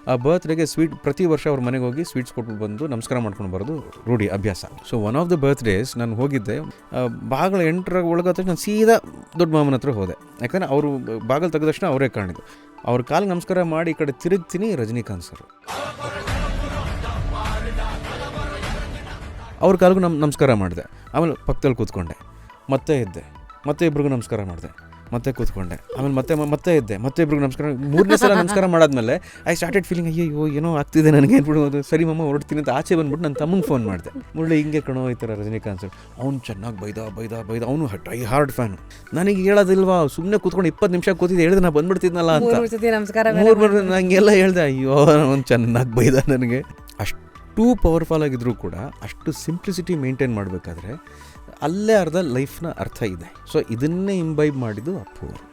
ಆ ಬರ್ತ್ಡೇಗೆ ಸ್ವೀಟ್ ಪ್ರತಿ ವರ್ಷ ಅವ್ರ ಮನೆಗೆ ಹೋಗಿ ಸ್ವೀಟ್ಸ್ ಕೊಟ್ಬಿಟ್ಟು ಬಂದು ನಮಸ್ಕಾರ ಮಾಡ್ಕೊಂಡು ಬರೋದು ರೂಢಿ ಅಭ್ಯಾಸ. So one of the birthdays ನಾನು ಹೋಗಿದ್ದೆ, ಬಾಗಿಲು ಎಂಟರ ಒಳಗೆ ನಾನು ಸೀದಾ ದೊಡ್ಡ ಮಾಮನ ಹತ್ರ ಹೋದೆ. ಯಾಕಂದರೆ ಅವರು ಬಾಗಿಲು ತೆಗೆದ ತಕ್ಷಣ ಅವರೇ ಕಾಣಿದ್ದು. ಅವ್ರ ಕಾಲಿಗೆ ನಮಸ್ಕಾರ ಮಾಡಿ ಈ ಕಡೆ ತಿರುಗ್ತೀನಿ, ರಜನಿಕಾಂತ್ ಸರ್. ಅವ್ರ ಕಾಲಿಗೂ ನಮಸ್ಕಾರ ಮಾಡಿದೆ. ಆಮೇಲೆ ಪಕ್ಕದಲ್ಲಿ ಕೂತ್ಕೊಂಡೆ, ಮತ್ತೆ ಇದ್ದೆ, ಮತ್ತೆ ಇಬ್ರಿಗೂ ನಮಸ್ಕಾರ ಮಾಡಿದೆ, ಮತ್ತೆ ಕೂತ್ಕೊಂಡೆ, ಆಮೇಲೆ ಮತ್ತೆ ಇದ್ದೆ, ಮತ್ತೆ ಇಬ್ರಿಗೂ ನಮಸ್ಕಾರ. 3ನೇ ಸಲ ನಮಸ್ಕಾರ ಮಾಡಾದ್ಮೇಲೆ ಐ ಸ್ಟಾರ್ಟೆಡ್ ಫೀಲಿಂಗ್ ಅಯ್ಯೋ ಏನೋ ಆಗ್ತಿದೆ ನನಗೆ ಅಂದ್ಬಿಡ್ಬೋದು. ಸರಿ ಮಮ್ಮ ಹೊರಡ್ತೀನಿ ಅಂತ ಆಚೆ ಬಂದ್ಬಿಟ್ಟು ನನ್ನ ತಮ್ಮಂಗೆ ಫೋನ್ ಮಾಡಿದೆ. ಮುಳ್ಳೆ ಹಿಂಗೆ ಕಣೋ ಈ ಥರ ರಜನಿಕಾಂತ್ ಸರ್. ಅವ್ನು ಚೆನ್ನಾಗಿ ಬೈದ ಅವನು ಟ್ರೈ ಹಾರ್ಡ್ ಫ್ಯಾನು. ನನಗೆ ಹೇಳೋದಿಲ್ವಾ, ಸುಮ್ಮನೆ ಕೂತ್ಕೊಂಡು 20 ನಿಮಿಷ ಕೂತಿದ್ದೆ, ಹೇಳಿದೆ ನಾ ಬಂದ್ಬಿಡ್ತಿದ್ನಲ್ಲ ಅಂತ. ನಂಗೆಲ್ಲ ಹೇಳ್ದೆ, ಅಯ್ಯೋ ಅವ್ನು ಚೆನ್ನಾಗಿ ಬೈದ ನನಗೆ. ಅಷ್ಟು ಪವರ್ಫುಲ್ ಆಗಿದ್ರೂ ಕೂಡ ಅಷ್ಟು ಸಿಂಪ್ಲಿಸಿಟಿ ಮೇಂಟೈನ್ ಮಾಡಬೇಕಾದ್ರೆ ಅಲ್ಲೇ ಅರ್ಧ ಲೈಫ್ನ ಅರ್ಥ ಇದೆ. ಸೊ ಇದನ್ನೇ ಇಂಬೈಬ್ ಮಾಡಿದ್ದು ಅಪ್ಪು ಅವರು.